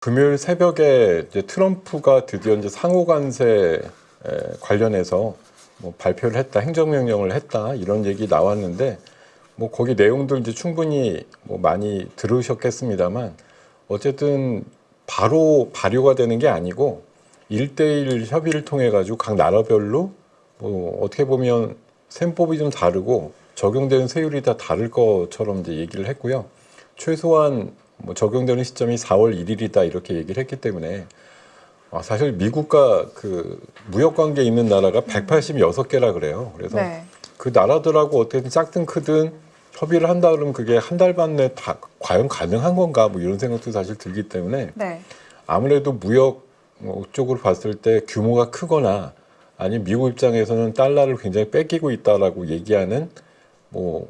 금요일 새벽에 이제 트럼프가 드디어 이제 상호 관세 관련해서 뭐 발표를 했다, 행정명령을 했다 이런 얘기 나왔는데 뭐 거기 내용들 이제 충분히 뭐 많이 들으셨겠습니다만 어쨌든 바로 발효가 되는 게 아니고 1대1 협의를 통해 가지고 각 나라별로 뭐 어떻게 보면 셈법이 좀 다르고 적용되는 세율이 다 다를 것처럼 이제 얘기를 했고요. 최소한 뭐 적용되는 시점이 4월 1일이다 이렇게 얘기를 했기 때문에 사실 미국과 그 무역 관계에 있는 나라가 186개라 그래요. 그래서 네. 그 나라들하고 어떻게든 작든 크든 협의를 한다 그러면 그게 한 달 반 내에 다 과연 가능한 건가 뭐 이런 생각도 사실 들기 때문에 네. 아무래도 무역 쪽으로 봤을 때 규모가 크거나 아니면 미국 입장에서는 달러를 굉장히 뺏기고 있다라고 얘기하는 뭐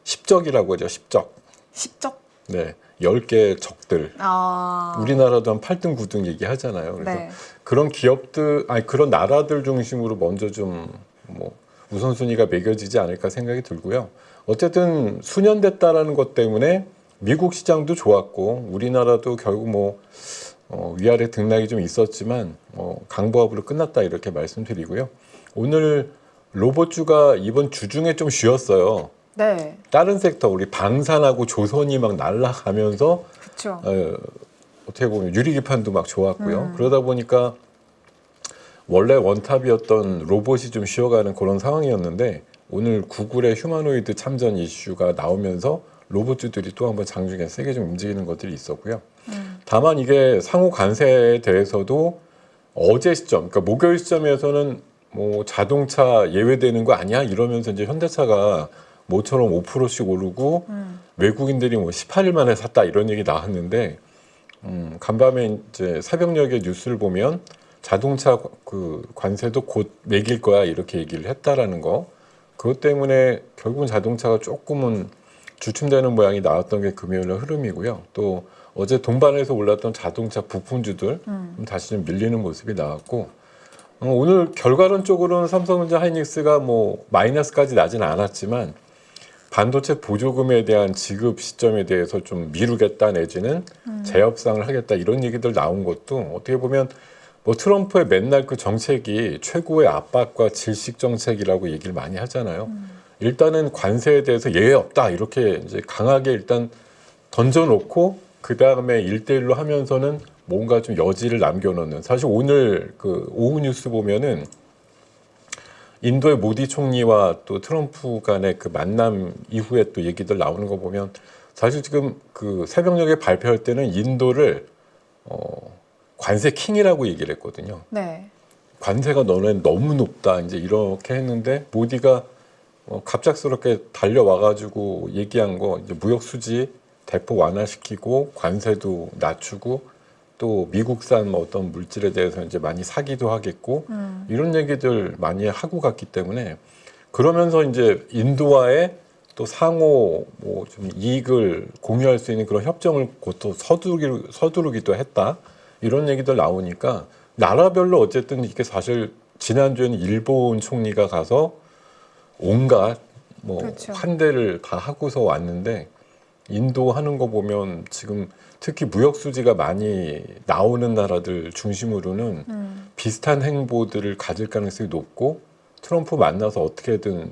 십적이라고 하죠. 십적. 십적? 네. 10개 적들. 아. 우리나라도 한 8등, 9등 얘기하잖아요. 그래서 네. 그런 기업들, 아니 그런 나라들 중심으로 먼저 좀 뭐 우선순위가 매겨지지 않을까 생각이 들고요. 어쨌든 수년 됐다라는 것 때문에 미국 시장도 좋았고 우리나라도 결국 뭐 위아래 등락이 좀 있었지만 강보합으로 끝났다 이렇게 말씀드리고요. 오늘 로봇주가 이번 주 중에 좀 쉬었어요. 네. 다른 섹터 우리 방산하고 조선이 막 날아가면서 그렇죠. 어떻게 보면 유리기판도 막 좋았고요. 그러다 보니까 원래 원탑이었던 로봇이 좀 쉬어가는 그런 상황이었는데 오늘 구글의 휴머노이드 참전 이슈가 나오면서 로봇주들이 또 한번 장중에 세게 좀 움직이는 것들이 있었고요. 다만 이게 상호 관세에 대해서도 어제 시점, 그러니까 목요일 시점에서는 뭐 자동차 예외되는 거 아니야? 이러면서 이제 현대차가 모처럼 5%씩 오르고 외국인들이 뭐 18일 만에 샀다 이런 얘기 나왔는데 간밤에 이제 새벽녘에 뉴스를 보면 자동차 그 관세도 곧 매길 거야 이렇게 얘기를 했다라는 거. 그것 때문에 결국은 자동차가 조금은 주춤되는 모양이 나왔던 게 금요일 흐름이고요. 또 어제 동반해서 올랐던 자동차 부품주들 다시 좀 밀리는 모습이 나왔고 오늘 결과론적으로는 삼성전자 하이닉스가 뭐 마이너스까지 나진 않았지만 반도체 보조금에 대한 지급 시점에 대해서 좀 미루겠다 내지는 재협상을 하겠다 이런 얘기들 나온 것도 어떻게 보면 뭐 트럼프의 맨날 그 정책이 최고의 압박과 질식 정책이라고 얘기를 많이 하잖아요. 일단은 관세에 대해서 예외 없다 이렇게 이제 강하게 일단 던져놓고 그 다음에 1대1로 하면서는 뭔가 좀 여지를 남겨놓는. 사실 오늘 그 오후 뉴스 보면은 인도의 모디 총리와 또 트럼프 간의 그 만남 이후에 또 얘기들 나오는 거 보면 사실 지금 그 새벽녘에 발표할 때는 인도를 관세 킹이라고 얘기를 했거든요. 네. 관세가 너는 너무 높다 이제 이렇게 했는데 모디가 갑작스럽게 달려와가지고 얘기한 거 이제 무역 수지 대폭 완화시키고 관세도 낮추고 또 미국산 뭐 어떤 물질에 대해서 이제 많이 사기도 하겠고 이런 얘기들 많이 하고 갔기 때문에 그러면서 이제 인도와의 또 상호 뭐 좀 이익을 공유할 수 있는 그런 협정을 곧 또 서두르기도 했다 이런 얘기들 나오니까 나라별로 어쨌든 이게 사실 지난주에는 일본 총리가 가서 온갖 뭐 그렇죠. 환대를 다 하고서 왔는데 인도 하는 거 보면 지금 특히 무역 수지가 많이 나오는 나라들 중심으로는 비슷한 행보들을 가질 가능성이 높고 트럼프 만나서 어떻게든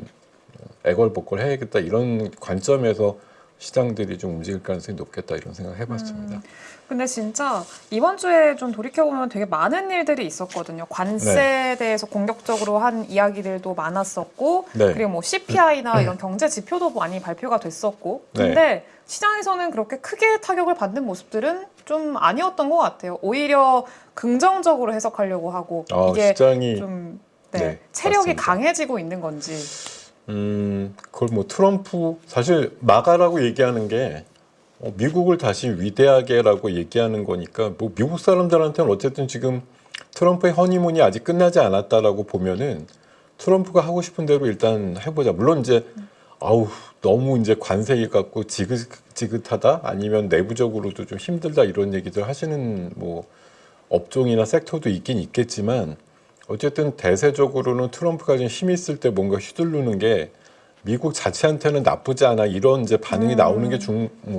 애걸복걸 해야겠다 이런 관점에서 시장들이 좀 움직일 가능성이 높겠다 이런 생각 해봤습니다. 근데 진짜 이번 주에 좀 돌이켜보면 되게 많은 일들이 있었거든요. 관세에 대해서 공격적으로 한 이야기들도 많았었고 네. 그리고 뭐 CPI나 이런 경제 지표도 많이 발표가 됐었고 근데 시장에서는 그렇게 크게 타격을 받는 모습들은 좀 아니었던 것 같아요. 오히려 긍정적으로 해석하려고 하고 이게 시장이 좀 체력이 맞습니다. 강해지고 있는 건지. 그걸 뭐 트럼프 사실 마가라고 얘기하는 게 미국을 다시 위대하게라고 얘기하는 거니까 뭐 미국 사람들한테는 어쨌든 지금 트럼프의 허니문이 아직 끝나지 않았다라고 보면은 트럼프가 하고 싶은 대로 일단 해보자. 물론 이제 너무 이제 관세 갖고 지긋지긋하다 아니면 내부적으로도 좀 힘들다 이런 얘기들 하시는 뭐 업종이나 섹터도 있긴 있겠지만 어쨌든 대세적으로는 트럼프가 좀 힘 있을 때 뭔가 휘두르는 게 미국 자체한테는 나쁘지 않아 이런 이제 반응이 나오는 게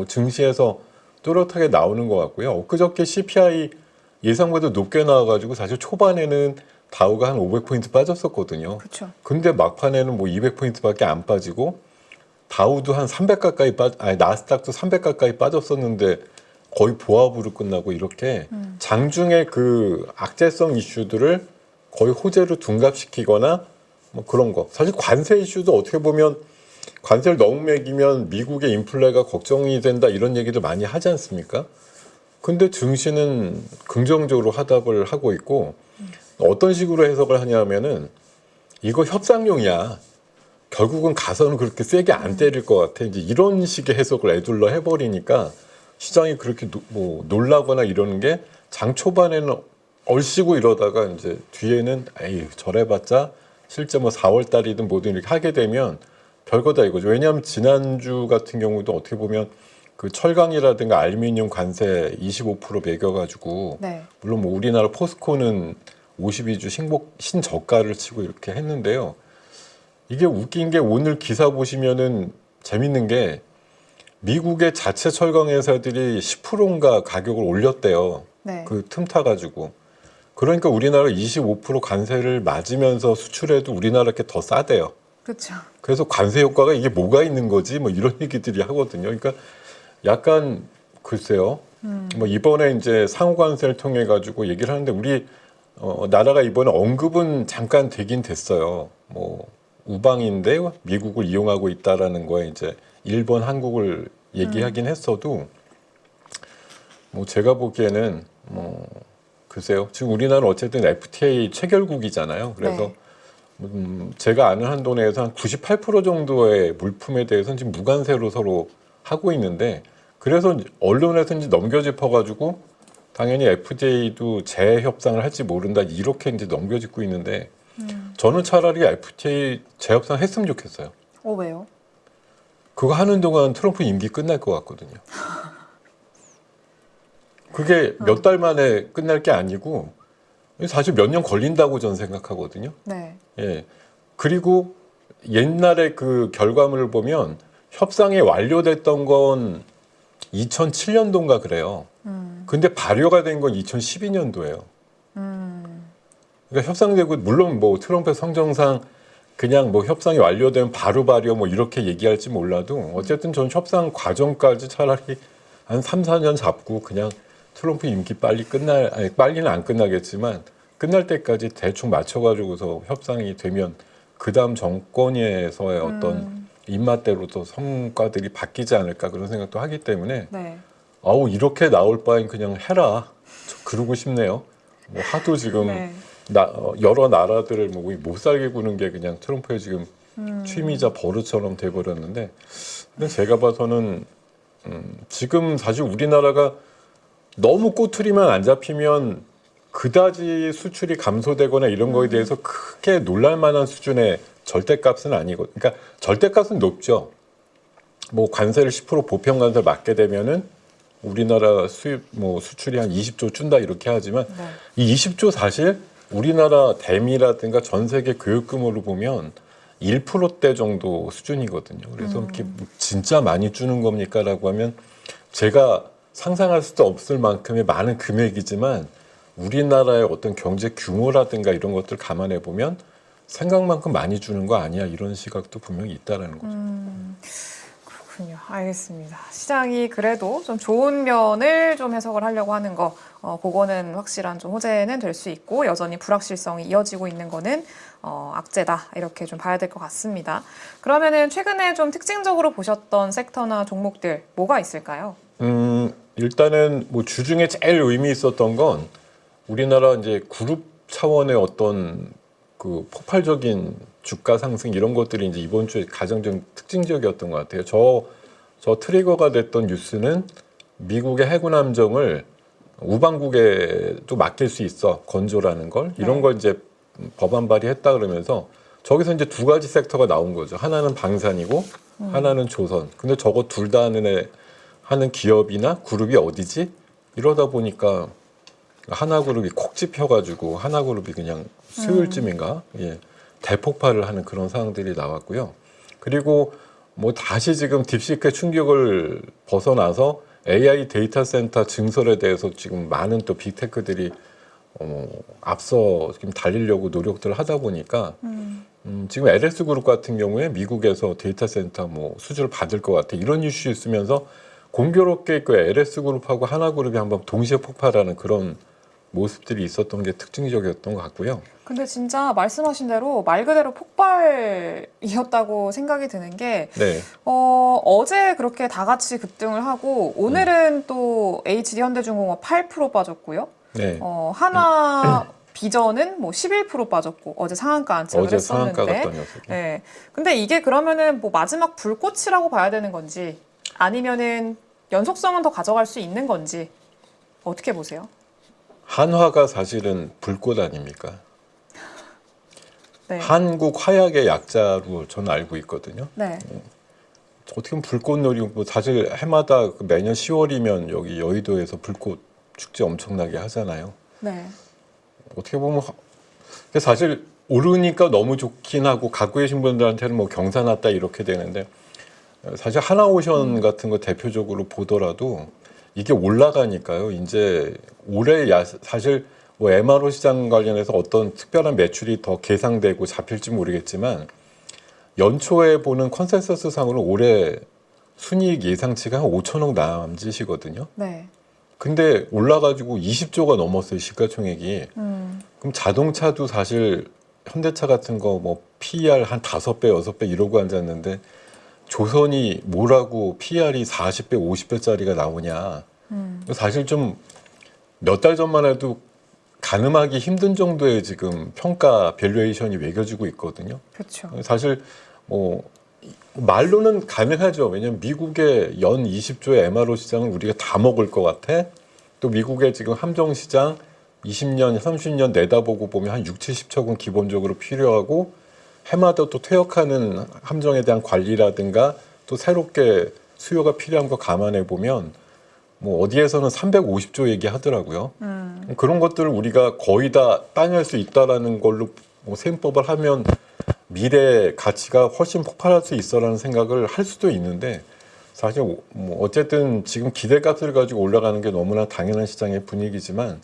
증시에서 또렷하게 나오는 것 같고요. 엊그저께 CPI 예상보다 높게 나와가지고 사실 초반에는 다우가 한 500포인트 빠졌었거든요. 그렇죠. 근데 막판에는 뭐 200포인트밖에 안 빠지고 다우도 한 300 가까이 나스닥도 300 가까이 빠졌었는데 거의 보합으로 끝나고 이렇게 장중에 그 악재성 이슈들을 거의 호재로 둔갑시키거나 뭐 그런 거. 사실 관세 이슈도 어떻게 보면 관세를 너무 매기면 미국의 인플레가 걱정이 된다 이런 얘기를 많이 하지 않습니까? 근데 증시는 긍정적으로 화답을 하고 있고 어떤 식으로 해석을 하냐면은 이거 협상용이야. 결국은 가서는 그렇게 세게 안 때릴 것 같아. 이제 이런 식의 해석을 애둘러 해버리니까 시장이 그렇게 놀라거나 이러는 게 장 초반에는 얼씨구 이러다가 이제 뒤에는 에이 저래봤자 실제 뭐 4월 달이든 뭐든 이렇게 하게 되면 별거다 이거죠. 왜냐하면 지난주 같은 경우도 어떻게 보면 그 철강이라든가 알루미늄 관세 25% 매겨가지고 네. 물론 뭐 우리나라 포스코는 52주 신저가를 치고 이렇게 했는데요. 이게 웃긴 게 오늘 기사 보시면은 재밌는 게 미국의 자체 철강 회사들이 10%인가 가격을 올렸대요. 네. 그 틈 타가지고. 그러니까 우리나라 25% 관세를 맞으면서 수출해도 우리나라 게 더 싸대요. 그렇죠. 그래서 관세 효과가 이게 뭐가 있는 거지? 뭐 이런 얘기들이 하거든요. 그러니까 약간 글쎄요. 뭐 이번에 이제 상호 관세를 통해 가지고 얘기를 하는데 우리 나라가 이번에 언급은 잠깐 되긴 됐어요. 뭐 우방인데 미국을 이용하고 있다라는 거에 이제 일본, 한국을 얘기하긴 했어도 뭐 제가 보기에는 뭐 글쎄요. 지금 우리나라는 어쨌든 FTA 체결국이잖아요. 그래서 네. 제가 아는 한도 내에서 한 98% 정도의 물품에 대해서는 지금 무관세로 서로 하고 있는데 그래서 언론에서 이제 넘겨짚어가지고 당연히 FTA도 재협상을 할지 모른다 이렇게 이제 넘겨짚고 있는데 저는 차라리 FTA 재협상 했으면 좋겠어요. 왜요? 그거 하는 동안 트럼프 임기 끝날 것 같거든요. 그게 몇 달 만에 끝날 게 아니고 사실 몇 년 걸린다고 저는 생각하거든요. 네. 예. 그리고 옛날에 그 결과물을 보면 협상이 완료됐던 건 2007년도인가 그래요. 근데 발효가 된 건 2012년도예요. 그러니까 협상되고 물론 뭐 트럼프의 성정상 그냥 뭐 협상이 완료되면 바로 발효 뭐 이렇게 얘기할지 몰라도 어쨌든 전 협상 과정까지 차라리 한 3, 4년 잡고 그냥 트럼프 임기 빨리 아니 빨리는 안 끝나겠지만 끝날 때까지 대충 맞춰가지고서 협상이 되면 그 다음 정권에서의 어떤 입맛대로도 성과들이 바뀌지 않을까 그런 생각도 하기 때문에 네. 아우 이렇게 나올 바엔 그냥 해라 그러고 싶네요. 뭐 하도 지금 네. 여러 나라들을 뭐 못 살게 구는 게 그냥 트럼프의 지금 취미자 버릇처럼 돼버렸는데 근데 제가 봐서는 지금 사실 우리나라가 너무 꼬투리만 안 잡히면 그다지 수출이 감소되거나 이런 거에 대해서 크게 놀랄 만한 수준의 절대값은 아니고, 그러니까 절대값은 높죠. 뭐 관세를 10% 보편 관세를 맞게 되면은 우리나라 수입 뭐 수출이 한 20조 준다 이렇게 하지만 네. 이 20조 사실 우리나라 대미라든가 전 세계 교육금으로 보면 1%대 정도 수준이거든요. 그래서 이렇게 진짜 많이 주는 겁니까라고 하면 제가 상상할 수도 없을 만큼의 많은 금액이지만 우리나라의 어떤 경제 규모라든가 이런 것들 감안해 보면 생각만큼 많이 주는 거 아니야 이런 시각도 분명히 있다라는 거죠. 그렇군요. 알겠습니다. 시장이 그래도 좀 좋은 면을 좀 해석을 하려고 하는 거, 그거는 확실한 좀 호재는 될 수 있고 여전히 불확실성이 이어지고 있는 거는 악재다 이렇게 좀 봐야 될 것 같습니다. 그러면은 최근에 좀 특징적으로 보셨던 섹터나 종목들 뭐가 있을까요? 일단은 뭐 주중에 제일 의미 있었던 건 우리나라 이제 그룹 차원의 어떤 그 폭발적인 주가 상승 이런 것들이 이제 이번 주에 가장 좀 특징적이었던 것 같아요. 저 트리거가 됐던 뉴스는 미국의 해군 함정을 우방국에도 맡길 수 있어 건조라는 걸 이런 걸 이제 법안 발의했다 그러면서 저기서 이제 두 가지 섹터가 나온 거죠. 하나는 방산이고 하나는 조선. 근데 저거 둘 다 하는 기업이나 그룹이 어디지? 이러다 보니까 하나그룹이 콕 집혀가지고 하나그룹이 그냥 수요일쯤인가 대폭발을 하는 그런 상황들이 나왔고요. 그리고 뭐 다시 지금 딥시크의 충격을 벗어나서 AI 데이터 센터 증설에 대해서 지금 많은 또 빅테크들이 앞서 지금 달리려고 노력들을 하다 보니까 지금 LS 그룹 같은 경우에 미국에서 데이터 센터 뭐 수주를 받을 것 같아 이런 이슈 있으면서 공교롭게 그 LS 그룹하고 하나 그룹이 한번 동시에 폭발하는 그런 모습들이 있었던 게 특징적이었던 것 같고요. 근데 진짜 말씀하신 대로 말 그대로 폭발이었다고 생각이 드는 게 네, 어제 그렇게 다 같이 급등을 하고 오늘은 또 HD현대중공업 8% 빠졌고요. 네. 하나 비전은 뭐 11% 빠졌고 어제 상한가 안착을 어제 상한가 했었는데. 갔던 녀석이. 네. 근데 이게 그러면은 뭐 마지막 불꽃이라고 봐야 되는 건지 아니면은 연속성은 더 가져갈 수 있는 건지 어떻게 보세요? 한화가 사실은 불꽃 아닙니까? 네. 한국 화약의 약자로 저는 알고 있거든요. 네. 어떻게 보면 불꽃놀이 뭐 사실 해마다 매년 10월이면 여기 여의도에서 불꽃 축제 엄청나게 하잖아요. 네. 어떻게 보면 사실 오르니까 너무 좋긴 하고 갖고 계신 분들한테는 뭐 경사 났다 이렇게 되는데 사실 하나오션 같은 거 대표적으로 보더라도 이게 올라가니까요. 이제 올해 사실 뭐 MRO 시장 관련해서 어떤 특별한 매출이 더 계상되고 잡힐지 모르겠지만 연초에 보는 컨센서스 상으로 올해 순이익 예상치가 한 5천억 남짓이거든요. 네. 근데 올라가지고 20조가 넘었어요. 시가총액이. 그럼 자동차도 사실 현대차 같은 거 뭐 PER 한 5배, 6배 이러고 앉았는데 조선이 뭐라고 PER이 40배, 50배짜리가 나오냐. 사실 좀 몇 달 전만 해도 가늠하기 힘든 정도의 지금 평가 밸류에이션이 매겨지고 있거든요. 그렇죠. 사실 뭐 말로는 가능하죠. 왜냐하면 미국의 연 20조의 MRO 시장을 우리가 다 먹을 것 같아. 또 미국의 지금 함정 시장 20년, 30년 내다보고 보면 한 6, 70척은 기본적으로 필요하고 해마다 또 퇴역하는 함정에 대한 관리라든가 또 새롭게 수요가 필요한 거 감안해 보면 뭐 어디에서는 350조 얘기하더라고요. 그런 것들을 우리가 거의 다 따낼 수 있다라는 걸로 뭐 셈법을 하면 미래 가치가 훨씬 폭발할 수 있어라는 생각을 할 수도 있는데 사실 뭐 어쨌든 지금 기대값을 가지고 올라가는 게 너무나 당연한 시장의 분위기지만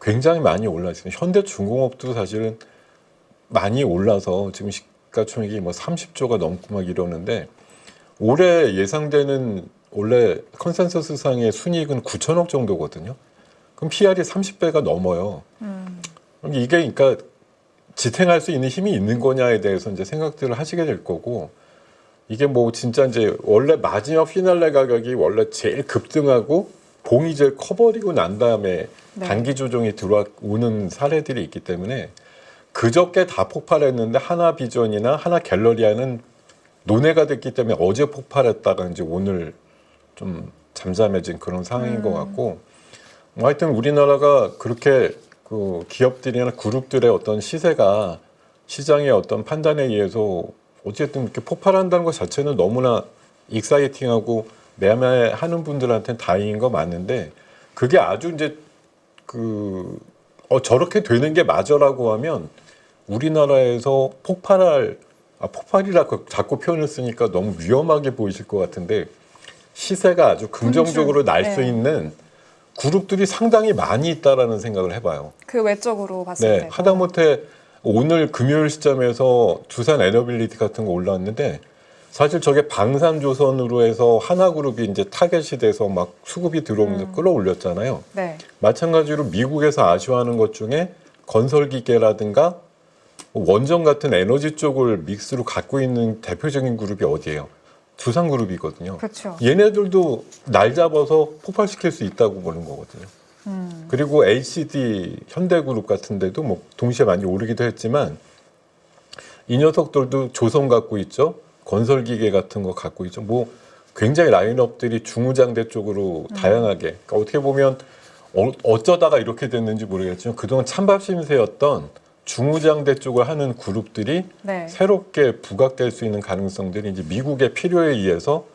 굉장히 많이 올라 있습니다. 현대중공업도 사실은 많이 올라서 지금 시가총액이 뭐 30조가 넘고 막 이러는데 올해 예상되는 원래 컨센서스 상의 순이익은 9천억 정도거든요. 그럼 PR이 30배가 넘어요. 그럼 이게 그러니까 지탱할 수 있는 힘이 있는 거냐에 대해서 이제 생각들을 하시게 될 거고 이게 뭐 진짜 이제 원래 마지막 피날레 가격이 원래 제일 급등하고 봉이 제일 커버리고 난 다음에 네. 단기 조정이 들어오는 사례들이 있기 때문에 그저께 다 폭발했는데 하나 비전이나 하나 갤러리아는 논외가 됐기 때문에 어제 폭발했다가 이제 오늘 좀 잠잠해진 그런 상황인 것 같고 뭐 하여튼 우리나라가 그렇게 그 기업들이나 그룹들의 어떤 시세가 시장의 어떤 판단에 의해서 어쨌든 이렇게 폭발한다는 것 자체는 너무나 익사이팅하고 매매하는 분들한테는 다행인 거 맞는데 그게 아주 이제 저렇게 되는 게 맞아라고 하면 우리나라에서 폭발이라고 자꾸 표현을 쓰니까 너무 위험하게 보이실 것 같은데 시세가 아주 긍정적으로 날 수 네. 있는 그룹들이 상당히 많이 있다라는 생각을 해봐요. 그 외적으로 봤을 네, 때. 하다못해 오늘 금요일 시점에서 두산 에너빌리티 같은 거 올라왔는데 사실 저게 방산조선으로 해서 하나그룹이 이제 타겟이 돼서 막 수급이 들어오면서 끌어올렸잖아요. 네. 마찬가지로 미국에서 아쉬워하는 것 중에 건설기계라든가 원전 같은 에너지 쪽을 믹스로 갖고 있는 대표적인 그룹이 어디예요? 두산그룹이거든요. 그렇죠. 얘네들도 날 잡아서 폭발시킬 수 있다고 보는 거거든요. 그리고 LCD 현대그룹 같은 데도 뭐 동시에 많이 오르기도 했지만 이 녀석들도 조선 갖고 있죠. 건설기계 같은 거 갖고 있죠. 뭐 굉장히 라인업들이 중우장대 쪽으로 다양하게. 그러니까 어떻게 보면 어쩌다가 이렇게 됐는지 모르겠지만 그동안 찬밥 심세였던 중우장대 쪽을 하는 그룹들이 네. 새롭게 부각될 수 있는 가능성들이 이제 미국의 필요에 의해서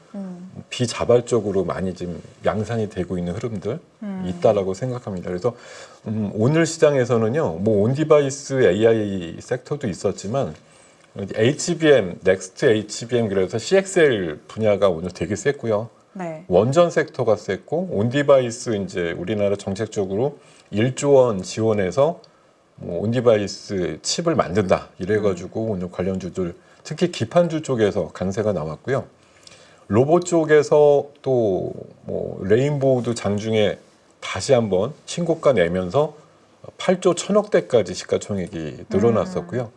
비자발적으로 많이 지금 양산이 되고 있는 흐름들 있다라고 생각합니다. 그래서 오늘 시장에서는요, 뭐 온디바이스 AI 섹터도 있었지만 HBM, 넥스트 HBM 그래서 CXL 분야가 오늘 되게 셌고요. 네. 원전 섹터가 셌고 온디바이스 이제 우리나라 정책적으로 1조 원 지원해서 뭐 온디바이스 칩을 만든다 이래가지고 오늘 관련주들 특히 기판주 쪽에서 강세가 나왔고요. 로봇 쪽에서 또 뭐 레인보우도 장중에 다시 한번 신고가 내면서 8조 1,000억대까지 시가총액이 늘어났었고요.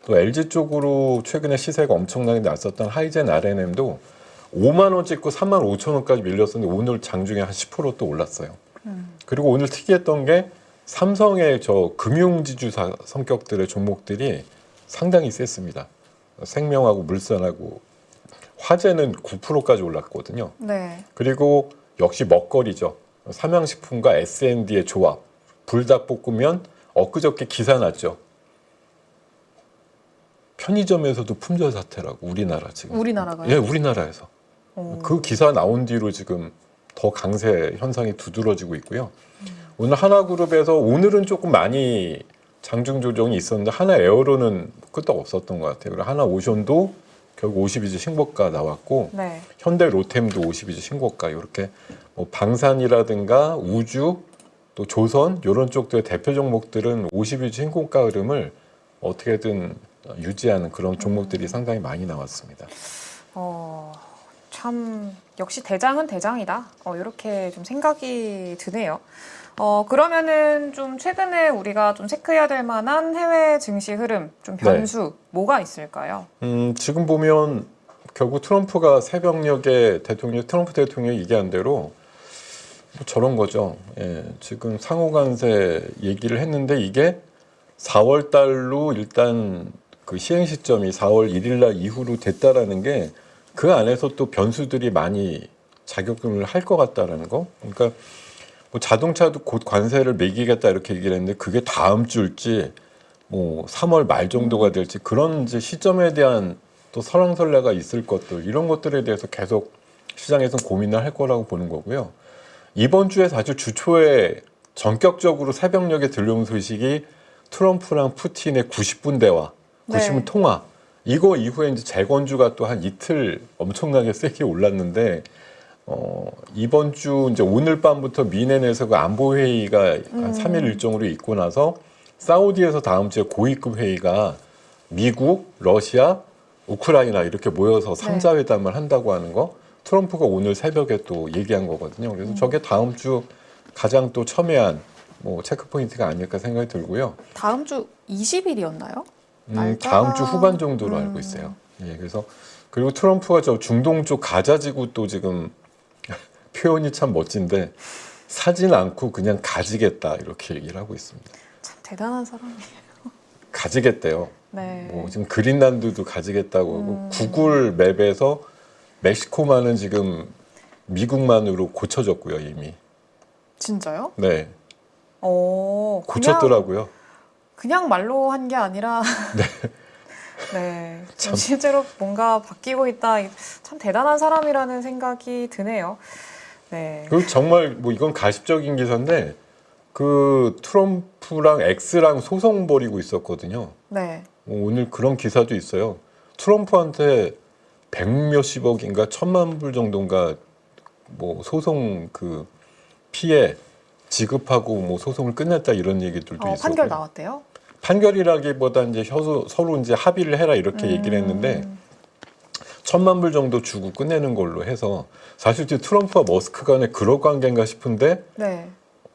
또 LG 쪽으로 최근에 시세가 엄청나게 났었던 하이젠 RNM도 5만 원 찍고 3만 5천 원까지 밀렸었는데 오늘 장중에 한 10%또 올랐어요. 그리고 오늘 특이했던 게 삼성의 저 금융지주사 성격들의 종목들이 상당히 셌습니다. 생명하고 물산하고 화재는 9%까지 올랐거든요. 네. 그리고 역시 먹거리죠. 삼양식품과 S&D의 조합. 불닭볶음면 엊그저께 기사 났죠. 편의점에서도 품절 사태라고 우리나라 지금. 우리나라가요? 예, 우리나라에서. 그 기사 나온 뒤로 지금 더 강세 현상이 두드러지고 있고요. 오늘 하나그룹에서 오늘은 조금 많이 장중 조정이 있었는데 하나 에어로는 끄떡 없었던 것 같아요. 그리고 하나 오션도 결국 52주 신고가 나왔고 네. 현대 로템도 52주 신고가 이렇게 뭐 방산이라든가 우주 또 조선 이런 쪽들의 대표 종목들은 52주 신고가 흐름을 어떻게든 유지하는 그런 종목들이 상당히 많이 나왔습니다. 참 역시 대장은 대장이다. 이렇게 좀 생각이 드네요. 그러면은 좀 최근에 우리가 좀 체크해야 될 만한 해외 증시 흐름, 좀 변수 뭐가 있을까요? 지금 보면 결국 트럼프가 새벽녘에 트럼프 대통령이 얘기한 대로 뭐 저런 거죠. 예, 지금 상호간세 얘기를 했는데 이게 4월 달로 일단 그 시행 시점이 4월 1일 날 이후로 됐다라는 게 그 안에서 또 변수들이 많이 작용을 할 것 같다라는 거. 그러니까 뭐 자동차도 곧 관세를 매기겠다 이렇게 얘기를 했는데 그게 다음 주일지 뭐 3월 말 정도가 될지 그런 이제 시점에 대한 또 설왕설래가 있을 것들 이런 것들에 대해서 계속 시장에서는 고민을 할 거라고 보는 거고요. 이번 주에 사실 주초에 전격적으로 새벽녘에 들려온 소식이 트럼프랑 푸틴의 90분 대화, 90분 통화. 이거 이후에 이제 재건주가 또 한 이틀 엄청나게 세게 올랐는데 이번 주 이제 오늘 밤부터 미넨에서 그 안보 회의가 한 3일 일정으로 있고 나서 사우디에서 다음 주에 고위급 회의가 미국, 러시아, 우크라이나 이렇게 모여서 3자 회담을 한다고 하는 거 트럼프가 오늘 새벽에 또 얘기한 거거든요. 그래서 저게 다음 주 가장 또 첨예한 뭐 체크 포인트가 아닐까 생각이 들고요. 다음 주 20일이었나요? 다음 주 후반 정도로 알고 있어요. 예, 그래서 그리고 트럼프가 저 중동 쪽 가자지구 또 지금 표현이 참 멋진데 사진 않고 그냥 가지겠다 이렇게 얘기를 하고 있습니다. 참 대단한 사람이에요. 가지겠대요. 네. 뭐 지금 그린란드도 가지겠다고 하고 구글 맵에서 멕시코만은 지금 미국만으로 고쳐졌고요 이미. 진짜요? 네. 그냥, 고쳤더라고요. 그냥 말로 한 게 아니라 네. 좀 실제로 뭔가 바뀌고 있다. 참 대단한 사람이라는 생각이 드네요. 네. 그리고 정말 뭐 이건 가십적인 기사인데 그 트럼프랑 X랑 소송 벌이고 있었거든요. 네. 오늘 그런 기사도 있어요. 트럼프한테 100몇십억인가 1,000만 불 정도인가 뭐 소송 그 피해 지급하고 뭐 소송을 끝냈다 이런 얘기들도 있었고. 판결 나왔대요? 판결이라기보다 이제 서로 이제 합의를 해라 이렇게 얘기를 했는데 1,000만 불 정도 주고 끝내는 걸로 해서 사실 이제 트럼프와 머스크 간에 그런 관계인가 싶은데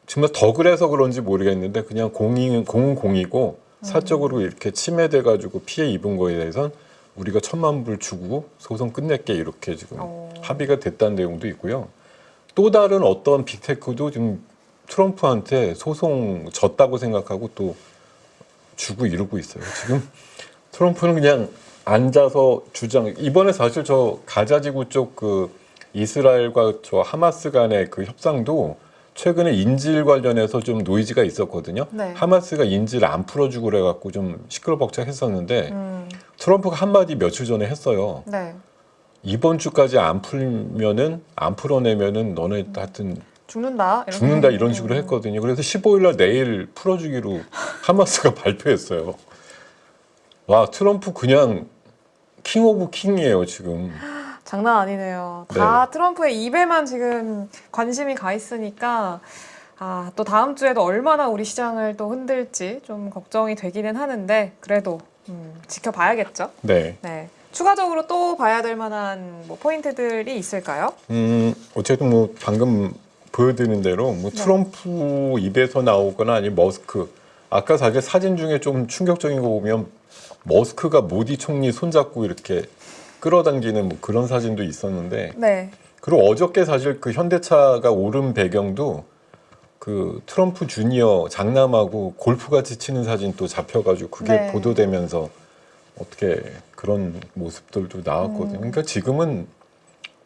정말 더 그래서 그런지 모르겠는데 그냥 공은 공이고 사적으로 이렇게 침해돼 가지고 피해 입은 거에 대해서는 우리가 1,000만 불 주고 소송 끝낼게 이렇게 지금 합의가 됐다는 내용도 있고요. 또 다른 어떤 빅테크도 지금 트럼프한테 소송 졌다고 생각하고 또 주고 이러고 있어요. 지금 트럼프는 그냥 앉아서 이번에 사실 저 가자지구 쪽 그 이스라엘과 저 하마스 간의 그 협상도 최근에 인질 관련해서 좀 노이즈가 있었거든요. 하마스가 인질 안 풀어주고 그래갖고 좀 시끌벅적했었는데 트럼프가 한마디 며칠 전에 했어요. 이번 주까지 안 풀어내면은 너네 하여튼 죽는다 이런 식으로 했거든요. 그래서 15일 날 내일 풀어주기로 하마스가 발표했어요. 와 트럼프 그냥 킹 오브 킹이에요 지금. 장난 아니네요. 다 트럼프의 입에만 지금 관심이 가 있으니까 또 다음 주에도 얼마나 우리 시장을 또 흔들지 좀 걱정이 되기는 하는데 그래도 지켜봐야겠죠. 네. 네. 추가적으로 또 봐야 될 만한 뭐 포인트들이 있을까요? 어쨌든 뭐 방금 보여드린 대로 뭐 트럼프 입에서 나오거나 아니면 머스크. 아까 사실 사진 중에 좀 충격적인 거 보면 머스크가 모디 총리 손잡고 이렇게 끌어당기는 뭐 그런 사진도 있었는데. 네. 그리고 어저께 사실 그 현대차가 오른 배경도 그 트럼프 주니어 장남하고 골프같이 치는 사진 또 잡혀가지고 그게 보도되면서 어떻게 그런 모습들도 나왔거든요. 그러니까 지금은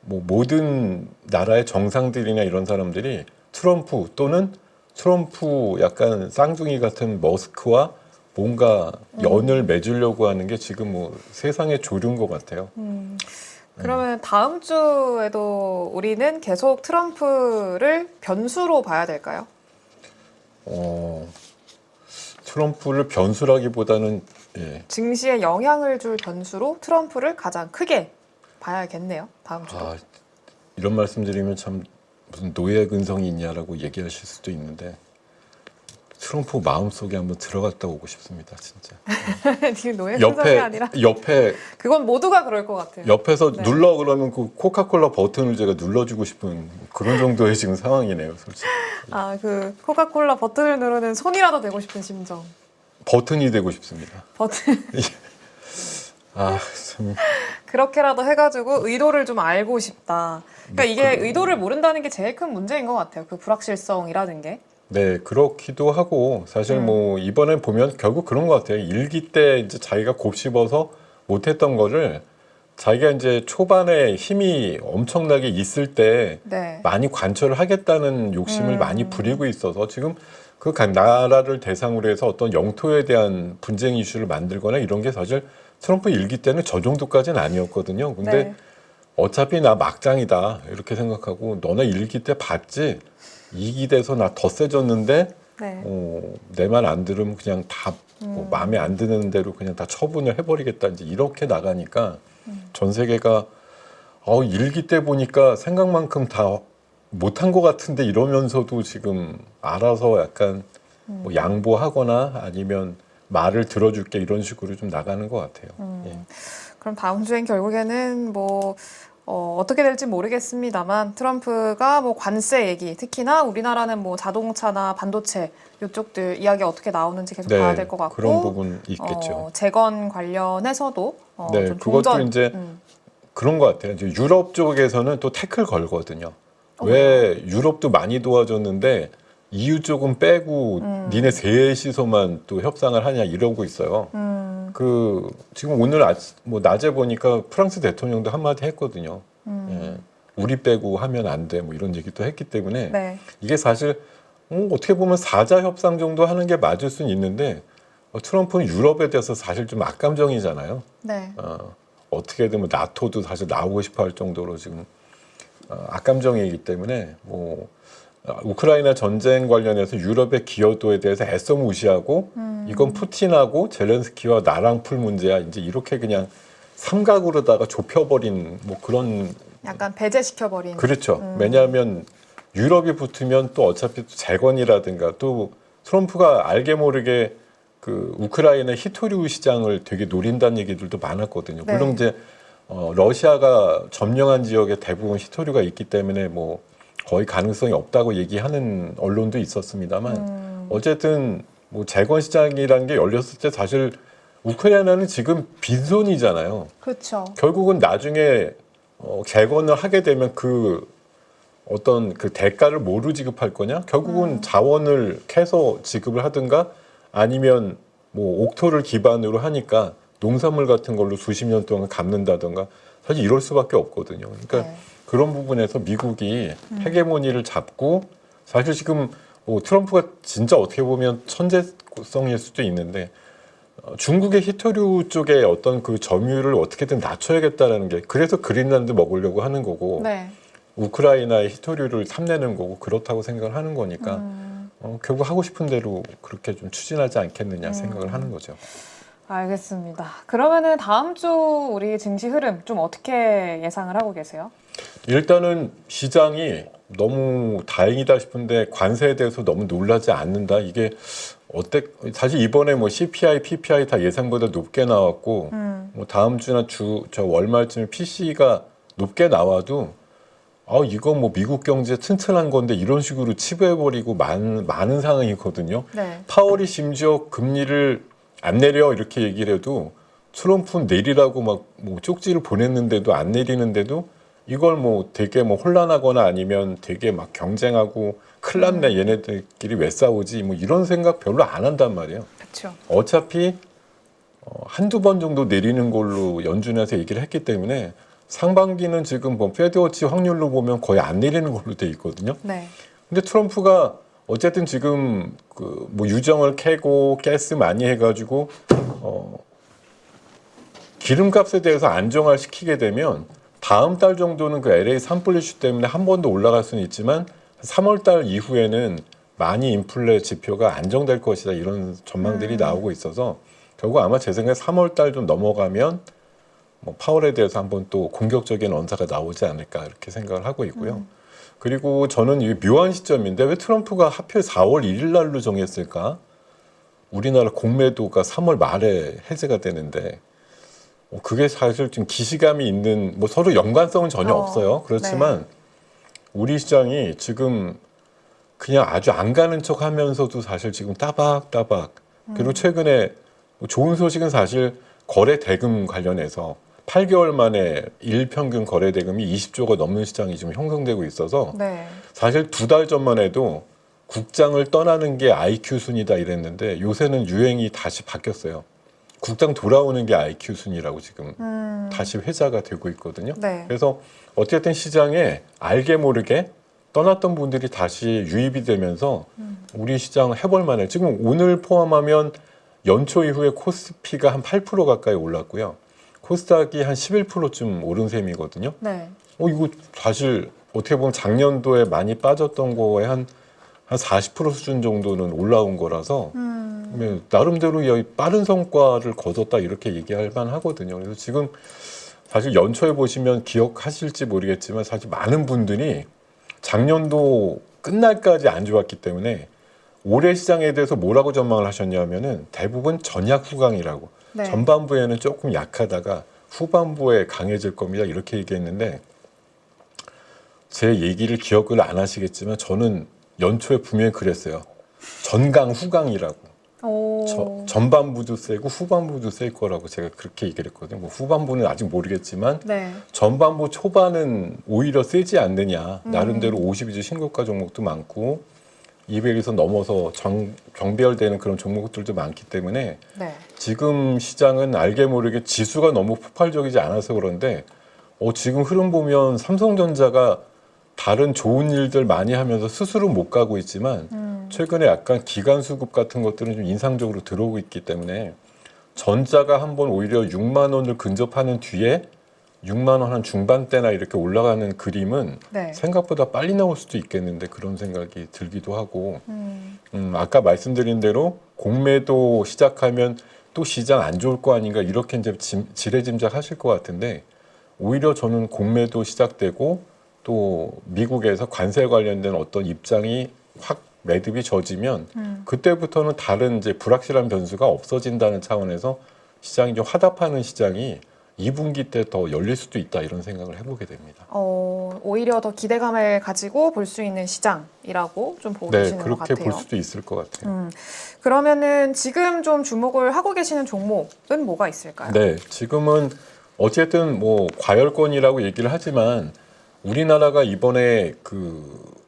뭐 모든 나라의 정상들이나 이런 사람들이 트럼프 또는 트럼프 약간 쌍둥이 같은 머스크와 뭔가 연을 맺으려고 하는 게 지금 뭐 세상의 조류인 것 같아요. 그러면 다음 주에도 우리는 계속 트럼프를 변수로 봐야 될까요? 트럼프를 변수라기보다는 증시에 영향을 줄 변수로 트럼프를 가장 크게 봐야겠네요. 다음 주도. 이런 말씀드리면 참 무슨 노예 근성이 있냐라고 얘기하실 수도 있는데 트럼프 마음속에 한번 들어갔다 오고 싶습니다, 진짜. 지금 노예 근성이 아니라 옆에 그건 모두가 그럴 것 같아요. 옆에서 눌러 그러면 그 코카콜라 버튼을 제가 눌러주고 싶은 그런 정도의 지금 상황이네요, 솔직히. 그 코카콜라 버튼을 누르는 손이라도 되고 싶은 심정. 버튼이 되고 싶습니다. 버튼. 참. 그렇게라도 해가지고 의도를 좀 알고 싶다. 그러니까 이게 의도를 모른다는 게 제일 큰 문제인 것 같아요. 그 불확실성이라는 게. 네, 그렇기도 하고 사실 뭐 이번에 보면 결국 그런 것 같아요. 일기 때 이제 자기가 곱씹어서 못했던 거를 자기가 이제 초반에 힘이 엄청나게 있을 때 많이 관철을 하겠다는 욕심을 많이 부리고 있어서 지금 그 나라를 대상으로 해서 어떤 영토에 대한 분쟁 이슈를 만들거나 이런 게 사실 트럼프 일기 때는 저 정도까지는 아니었거든요. 근데 어차피 나 막장이다 이렇게 생각하고 너네 일기 때 봤지? 이기 돼서 나 더 세졌는데 내 말 안 들으면 그냥 다 뭐 마음에 안 드는 대로 그냥 다 처분을 해버리겠다 이제 이렇게 나가니까 전 세계가 일기 때 보니까 생각만큼 다 못한 것 같은데 이러면서도 지금 알아서 약간 뭐 양보하거나 아니면 말을 들어줄게 이런 식으로 좀 나가는 것 같아요. 그럼 다음 주엔 결국에는 뭐 어떻게 될지 모르겠습니다만 트럼프가 뭐 관세 얘기 특히나 우리나라는 뭐 자동차나 반도체 이쪽들 이야기 어떻게 나오는지 계속 봐야 될 것 같고 그런 부분 있겠죠. 재건 관련해서도 좀 그것도 이제 그런 것 같아요. 이제 유럽 쪽에서는 또 태클 걸거든요. 왜 유럽도 많이 도와줬는데 EU 쪽은 빼고 니네 셋이서만 또 협상을 하냐 이러고 있어요. 지금 오늘 뭐 낮에 보니까 프랑스 대통령도 한마디 했거든요. 우리 빼고 하면 안 돼 뭐 이런 얘기도 했기 때문에 이게 사실 어떻게 보면 사자 협상 정도 하는 게 맞을 수는 있는데 트럼프는 유럽에 대해서 사실 좀 악감정이잖아요. 어떻게든 뭐 나토도 사실 나오고 싶어 할 정도로 지금 악감정이기 때문에 뭐 우크라이나 전쟁 관련해서 유럽의 기여도에 대해서 애써 무시하고 이건 푸틴하고 젤렌스키와 나랑 풀 문제야 이제 이렇게 그냥 삼각으로다가 좁혀버린 뭐 그런 약간 배제시켜버린 그렇죠. 왜냐하면 유럽이 붙으면 또 어차피 또 재건이라든가 또 트럼프가 알게 모르게 그 우크라이나 히토류 시장을 되게 노린다는 얘기들도 많았거든요. 물론 이제 러시아가 점령한 지역에 대부분 히토류가 있기 때문에 뭐 거의 가능성이 없다고 얘기하는 언론도 있었습니다만 어쨌든 뭐 재건 시장이라는 게 열렸을 때 사실 우크라이나는 지금 빈손이잖아요. 그렇죠. 결국은 나중에 재건을 하게 되면 그 어떤 그 대가를 뭐로 지급할 거냐? 결국은 자원을 캐서 지급을 하든가 아니면 뭐 옥토를 기반으로 하니까 농산물 같은 걸로 수십 년 동안 갚는다든가 사실 이럴 수밖에 없거든요. 그러니까 그런 부분에서 미국이 헤게모니를 잡고 사실 지금 뭐 트럼프가 진짜 어떻게 보면 천재성일 수도 있는데 중국의 히토류 쪽에 어떤 그 점유율을 어떻게든 낮춰야겠다라는 게 그래서 그린란드 먹으려고 하는 거고 우크라이나의 히토류를 탐내는 거고 그렇다고 생각을 하는 거니까 결국 하고 싶은 대로 그렇게 좀 추진하지 않겠느냐 생각을 하는 거죠. 알겠습니다. 그러면은 다음 주 우리 증시 흐름 좀 어떻게 예상을 하고 계세요? 일단은 시장이 너무 다행이다 싶은데 관세에 대해서 너무 놀라지 않는다. 이게 사실 이번에 뭐 CPI, PPI 다 예상보다 높게 나왔고 뭐 다음 주나 저 월말쯤에 PC가 높게 나와도 이거 뭐 미국 경제 튼튼한 건데 이런 식으로 치부해버리고 많은 상황이거든요. 네. 파월이 심지어 금리를 안 내려 이렇게 얘기를 해도 트럼프는 내리라고 막 뭐 쪽지를 보냈는데도 안 내리는데도 이걸 뭐 되게 뭐 혼란하거나 아니면 되게 막 경쟁하고 큰일 났네 얘네들끼리 왜 싸우지 뭐 이런 생각 별로 안 한단 말이에요. 그렇죠. 어차피 한두 번 정도 내리는 걸로 연준에서 얘기를 했기 때문에 상반기는 지금 뭐 페드워치 확률로 보면 거의 안 내리는 걸로 돼 있거든요. 네. 근데 트럼프가 어쨌든 지금 그 뭐 유정을 캐고 가스 많이 해가지고 기름값에 대해서 안정화 시키게 되면 다음 달 정도는 그 LA 산불 이슈 때문에 한 번 더 올라갈 수는 있지만 3월 달 이후에는 많이 인플레 지표가 안정될 것이다 이런 전망들이 나오고 있어서 결국 아마 제 생각에 3월 달 좀 넘어가면 뭐 파월에 대해서 한번 또 공격적인 언사가 나오지 않을까 이렇게 생각을 하고 있고요. 그리고 저는 이 묘한 시점인데 왜 트럼프가 하필 4월 1일 날로 정했을까? 우리나라 공매도가 3월 말에 해제가 되는데 그게 사실 좀 기시감이 있는 뭐 서로 연관성은 전혀 없어요. 그렇지만 우리 시장이 지금 그냥 아주 안 가는 척 하면서도 사실 지금 따박따박 그리고 최근에 좋은 소식은 사실 거래 대금 관련해서 8개월 만에 일평균 거래 대금이 20조가 넘는 시장이 지금 형성되고 있어서 네. 사실 2달 전만 해도 국장을 떠나는 게 IQ 순이다 이랬는데 요새는 유행이 다시 바뀌었어요. 국장 돌아오는 게 IQ 순이라고 지금 다시 회자가 되고 있거든요. 네. 그래서 어쨌든 시장에 알게 모르게 떠났던 분들이 다시 유입이 되면서 우리 시장 해볼 만해. 지금 오늘 포함하면 연초 이후에 코스피가 한 8% 가까이 올랐고요. 코스닥이 한 11%쯤 오른 셈이거든요. 네. 이거 사실 어떻게 보면 작년도에 많이 빠졌던 거에 한 40% 수준 정도는 올라온 거라서 나름대로 빠른 성과를 거뒀다 이렇게 얘기할 만하거든요. 그래서 지금 사실 연초에 보시면 기억하실지 모르겠지만 사실 많은 분들이 작년도 끝날까지 안 좋았기 때문에 올해 시장에 대해서 뭐라고 전망을 하셨냐면은 대부분 전약 후강이라고 네. 전반부에는 조금 약하다가 후반부에 강해질 겁니다 이렇게 얘기했는데 제 얘기를 기억을 안 하시겠지만 저는 연초에 분명히 그랬어요. 전강 후강이라고. 전반부도 세고 후반부도 셀 거라고 제가 그렇게 얘기를 했거든요. 뭐 후반부는 아직 모르겠지만 네. 전반부 초반은 오히려 세지 않느냐. 나름대로 52주 신고가 종목도 많고 200에서 넘어서 정배열되는 그런 종목들도 많기 때문에 네. 지금 시장은 알게 모르게 지수가 너무 폭발적이지 않아서 그런데 지금 흐름 보면 삼성전자가 다른 좋은 일들 많이 하면서 스스로 못 가고 있지만 최근에 약간 기관 수급 같은 것들은 좀 인상적으로 들어오고 있기 때문에 전자가 한번 오히려 6만 원을 근접하는 뒤에 6만 원 한 중반대나 이렇게 올라가는 그림은 네. 생각보다 빨리 나올 수도 있겠는데 그런 생각이 들기도 하고 아까 말씀드린 대로 공매도 시작하면 또 시장 안 좋을 거 아닌가 이렇게 이제 지레짐작하실 것 같은데 오히려 저는 공매도 시작되고 또 미국에서 관세 관련된 어떤 입장이 확 매듭이 젖으면 그때부터는 다른 이제 불확실한 변수가 없어진다는 차원에서 시장이 좀 화답하는 시장이 2분기 때 더 열릴 수도 있다 이런 생각을 해보게 됩니다. 오히려 더 기대감을 가지고 볼 수 있는 시장이라고 좀 보고 계시는 것 같아요. 그렇게 볼 수도 있을 것 같아요. 그러면은 지금 좀 주목을 하고 계시는 종목은 뭐가 있을까요? 네, 지금은 어쨌든 뭐 과열권이라고 얘기를 하지만 우리나라가 이번에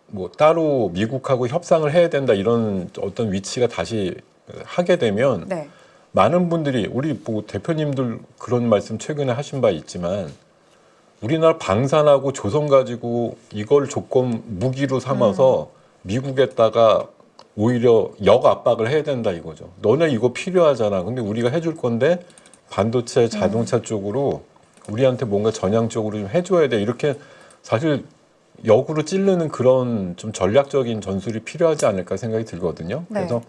뭐 따로 미국하고 협상을 해야 된다 이런 어떤 위치가 다시 하게 되면 네. 많은 분들이 우리 뭐 대표님들 그런 말씀 최근에 하신 바 있지만 우리나라 방산하고 조선 가지고 이걸 조건 무기로 삼아서 미국에다가 오히려 역압박을 해야 된다 이거죠. 너네 이거 필요하잖아. 근데 우리가 해줄 건데 반도체 자동차 쪽으로 우리한테 뭔가 전향적으로 좀 해줘야 돼. 이렇게 사실 역으로 찌르는 그런 좀 전략적인 전술이 필요하지 않을까 생각이 들거든요. 네. 그래서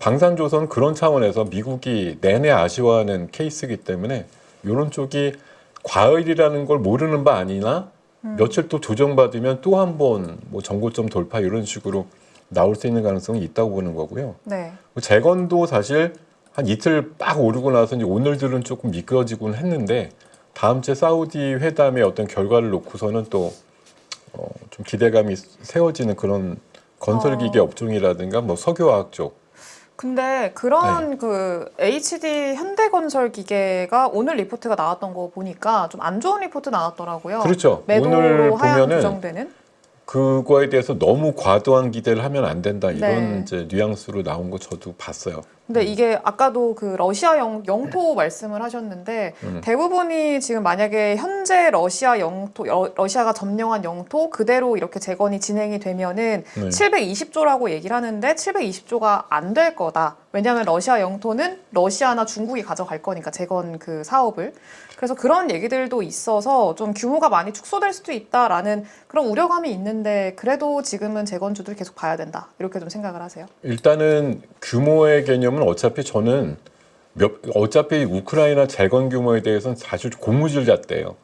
방산조선 그런 차원에서 미국이 내내 아쉬워하는 케이스이기 때문에 이런 쪽이 과열이라는 걸 모르는 바 아니나 며칠 또 조정받으면 또 한 번 뭐 정고점 돌파 이런 식으로 나올 수 있는 가능성이 있다고 보는 거고요. 네. 재건도 사실 한 이틀 빡 오르고 나서 이제 오늘들은 조금 미끄러지곤 했는데 다음 주에 사우디 회담의 어떤 결과를 놓고서는 또 좀 기대감이 세워지는 그런 건설기계 업종이라든가 뭐 석유화학 쪽. 근데 그런 그 HD 현대건설 기계가 오늘 리포트가 나왔던 거 보니까 좀 안 좋은 리포트 나왔더라고요. 그렇죠. 오늘 매도로 하향 보면은 부정되는. 그거에 대해서 너무 과도한 기대를 하면 안 된다 이런 네. 이제 뉘앙스로 나온 거 저도 봤어요. 근데 이게 아까도 그 러시아 영토 말씀을 하셨는데 대부분이 지금 만약에 현재 러시아 영토 러시아가 점령한 영토 그대로 이렇게 재건이 진행이 되면은 네. 720조라고 얘기를 하는데 720조가 안 될 거다. 왜냐하면 러시아 영토는 러시아나 중국이 가져갈 거니까 재건 그 사업을. 그래서 그런 얘기들도 있어서 좀 규모가 많이 축소될 수도 있다라는 그런 우려감이 있는데 그래도 지금은 재건주들 계속 봐야 된다. 이렇게 좀 생각을 하세요. 일단은 규모의 개념은 어차피 저는 어차피 우크라이나 재건 규모에 대해서는 사실 고무줄잣대예요.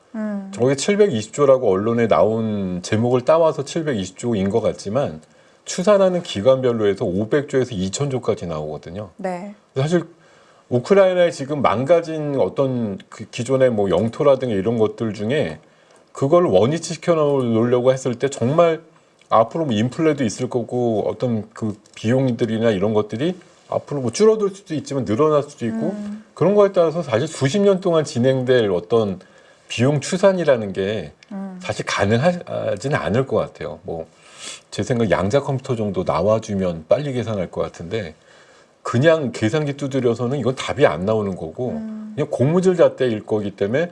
저게 720조라고 언론에 나온 제목을 따와서 720조인 것 같지만 추산하는 기관별로 해서 500조에서 2000조까지 나오거든요. 네. 사실 우크라이나에 지금 망가진 어떤 그 기존의 뭐 영토라든가 이런 것들 중에 그걸 원위치시켜 놓으려고 했을 때 정말 앞으로 뭐 인플레도 있을 거고 어떤 그 비용들이나 이런 것들이 앞으로 뭐 줄어들 수도 있지만 늘어날 수도 있고 그런 거에 따라서 사실 수십 년 동안 진행될 어떤 비용 추산이라는 게 사실 가능하지는 않을 것 같아요. 뭐 제 생각 양자 컴퓨터 정도 나와주면 빨리 계산할 것 같은데 그냥 계산기 두드려서는 이건 답이 안 나오는 거고 그냥 고무줄잣대일 거기 때문에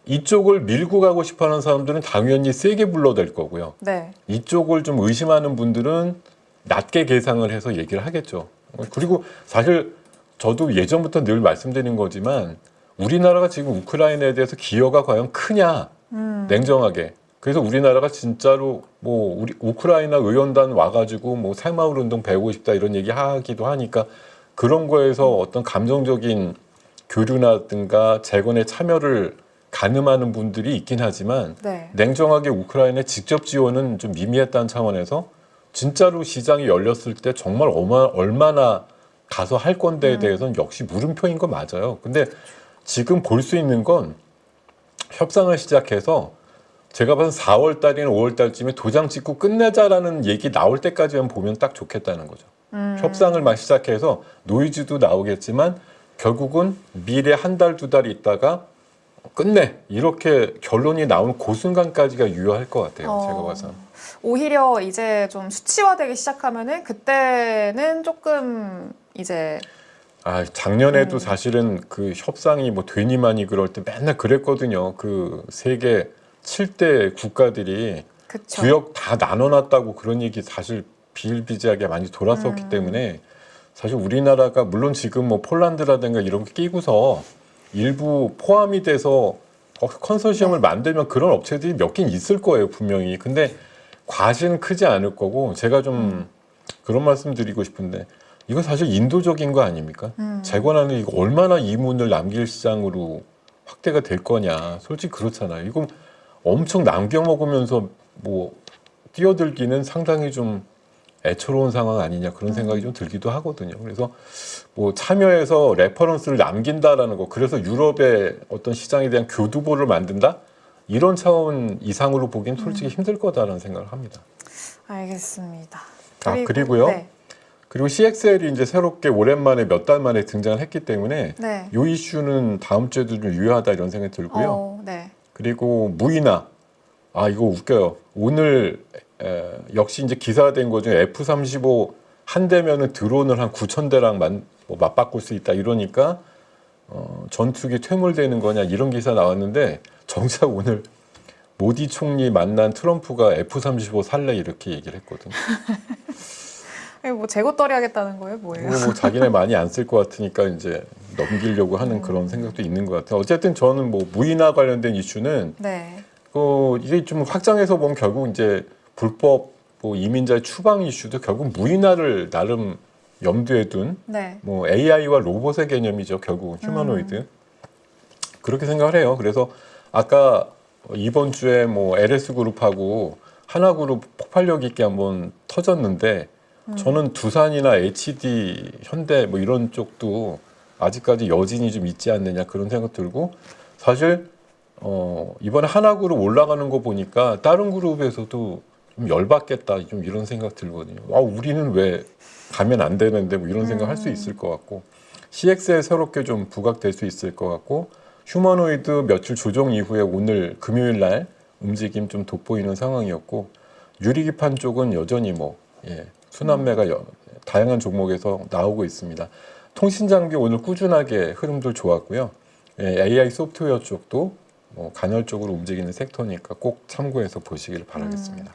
이쪽을 밀고 가고 싶어하는 사람들은 당연히 세게 불러댈 거고요. 네. 이쪽을 좀 의심하는 분들은 낮게 계상을 해서 얘기를 하겠죠. 그리고 사실 저도 예전부터 늘 말씀드린 거지만 우리나라가 지금 우크라이나에 대해서 기여가 과연 크냐 냉정하게. 그래서 우리나라가 진짜로 뭐 우리 우크라이나 의원단 와가지고 뭐 새마을 운동 배우고 싶다 이런 얘기 하기도 하니까 그런 거에서 어떤 감정적인 교류라든가 재건에 참여를 가늠하는 분들이 있긴 하지만 네. 냉정하게 우크라이나에 직접 지원은 좀 미미했다는 차원에서 진짜로 시장이 열렸을 때 정말 얼마나 가서 할 건데에 대해서는 역시 물음표인 거 맞아요. 근데 지금 볼 수 있는 건 협상을 시작해서 제가 봐서 4월 달이나 5월 달쯤에 도장 찍고 끝내자라는 얘기 나올 때까지만 보면 딱 좋겠다는 거죠. 협상을 막 시작해서 노이즈도 나오겠지만 결국은 미래 한 달, 두 달 있다가 끝내 이렇게 결론이 나오는 그 순간까지가 유효할 것 같아요. 제가 봐서. 오히려 이제 좀 수치화되기 시작하면은 그때는 조금 이제 작년에도 사실은 그 협상이 뭐 되니 마니 그럴 때 맨날 그랬거든요. 그 세계 7대 국가들이 그쵸. 구역 다 나눠놨다고 그런 얘기 사실 비일비재하게 많이 돌았었기 때문에 사실 우리나라가 물론 지금 뭐 폴란드라든가 이런 게 끼고서 일부 포함이 돼서 컨소시엄을 만들면 그런 업체들이 몇 개 있을 거예요 분명히. 근데 과실은 크지 않을 거고 제가 좀 그런 말씀 드리고 싶은데 이건 사실 인도적인 거 아닙니까? 재건하는 이거 얼마나 이문을 남길 시장으로 확대가 될 거냐. 솔직히 그렇잖아요. 이거 엄청 남겨먹으면서 뭐 뛰어들기는 상당히 좀 애처로운 상황 아니냐 그런 생각이 좀 들기도 하거든요. 그래서 뭐 참여해서 레퍼런스를 남긴다라는 거, 그래서 유럽의 어떤 시장에 대한 교두보를 만든다 이런 차원 이상으로 보기엔 솔직히 힘들 거다라는 생각을 합니다. 알겠습니다. 그리고요. 네. 그리고 CXL이 이제 새롭게 오랜만에 몇 달 만에 등장을 했기 때문에 네. 이 이슈는 다음 주에도 좀 유효하다 이런 생각이 들고요. 네. 그리고 무이나 이거 웃겨요. 오늘 역시 이제 기사화된 거 중에 F-35 한 대면은 드론을 한 9,000대랑 맞바꿀 수 있다 이러니까 전투기 퇴물되는 거냐 이런 기사 나왔는데 정작 오늘 모디 총리 만난 트럼프가 F-35 살래 이렇게 얘기를 했거든요. 뭐 재고떨이 하겠다는 거예요, 뭐예요? 뭐 자기네 많이 안 쓸 것 같으니까 이제 넘기려고 하는 그런 생각도 있는 것 같아요. 어쨌든 저는 뭐 무이나 관련된 이슈는 네. 이게 좀 확장해서 보면 결국 이제 불법 뭐 이민자의 추방 이슈도 결국 무이나를 나름 염두에 둔 네. 뭐 AI와 로봇의 개념이죠. 결국은 휴머노이드. 그렇게 생각을 해요. 그래서 아까 이번 주에 뭐 LS 그룹하고 하나그룹 폭발력 있게 한번 터졌는데 저는 두산이나 HD, 현대 뭐 이런 쪽도 아직까지 여진이 좀 있지 않느냐 그런 생각 들고 사실 이번에 하나그룹 올라가는 거 보니까 다른 그룹에서도 좀 열받겠다 좀 이런 생각 들거든요. 아 우리는 왜 가면 안 되는데 뭐 이런 생각 할 수 있을 것 같고 CX에 새롭게 좀 부각될 수 있을 것 같고 휴머노이드 며칠 조정 이후에 오늘 금요일 날 움직임 좀 돋보이는 상황이었고 유리기판 쪽은 여전히 뭐 순환매가 다양한 종목에서 나오고 있습니다. 통신장비 오늘 꾸준하게 흐름들 좋았고요. AI 소프트웨어 쪽도 뭐 간헐적으로 움직이는 섹터니까 꼭 참고해서 보시길 바라겠습니다.